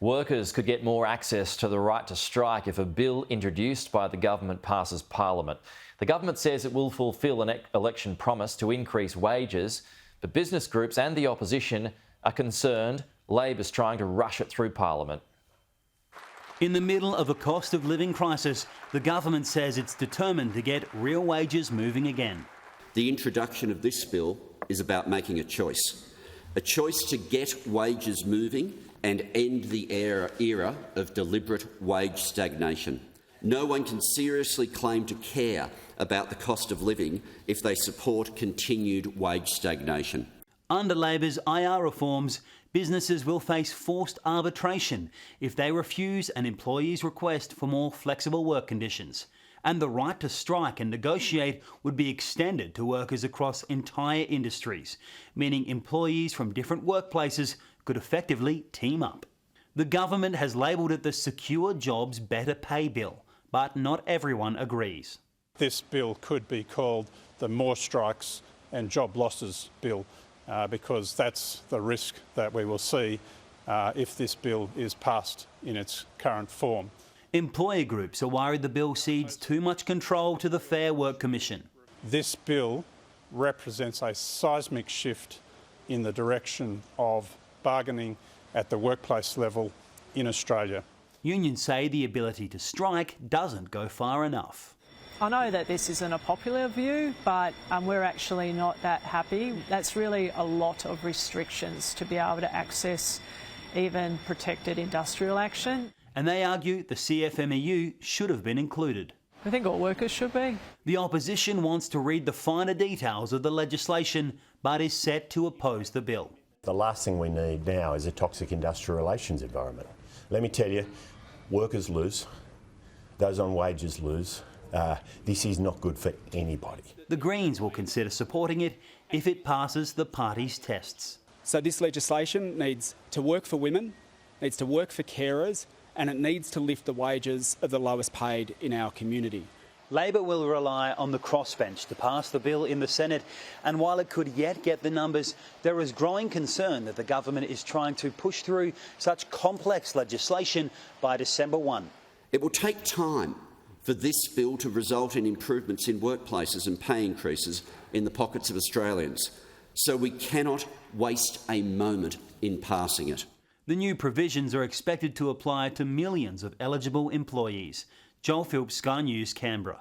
Workers could get more access to the right to strike if a bill introduced by the government passes Parliament. The government says it will fulfil an election promise to increase wages, but business groups and the opposition are concerned Labor's trying to rush it through Parliament. In the middle of a cost of living crisis, the government says it's determined to get real wages moving again. The introduction of this bill is about making a choice to get wages moving and end the era of deliberate wage stagnation. No one can seriously claim to care about the cost of living if they support continued wage stagnation. Under Labor's IR reforms, businesses will face forced arbitration if they refuse an employee's request for more flexible work conditions. And the right to strike and negotiate would be extended to workers across entire industries, meaning employees from different workplaces could effectively team up. The government has labelled it the Secure Jobs Better Pay Bill, but not everyone agrees. This bill could be called the More Strikes and Job Losses Bill, because that's the risk that we will see if this bill is passed in its current form. Employer groups are worried the bill cedes too much control to the Fair Work Commission. This bill represents a seismic shift in the direction of bargaining at the workplace level in Australia. Unions say the ability to strike doesn't go far enough. I know that this isn't a popular view, but we're actually not that happy. That's really a lot of restrictions to be able to access even protected industrial action. And they argue the CFMEU should have been included. I think all workers should be. The opposition wants to read the finer details of the legislation, but is set to oppose the bill. The last thing we need now is a toxic industrial relations environment. Let me tell you, workers lose, those on wages lose. This is not good for anybody. The Greens will consider supporting it if it passes the party's tests. So this legislation needs to work for women, needs to work for carers, and it needs to lift the wages of the lowest paid in our community. Labor will rely on the crossbench to pass the bill in the Senate, and while it could yet get the numbers, there is growing concern that the government is trying to push through such complex legislation by December 1. It will take time for this bill to result in improvements in workplaces and pay increases in the pockets of Australians, so we cannot waste a moment in passing it. The new provisions are expected to apply to millions of eligible employees. Joel Phillips, Sky News, Canberra.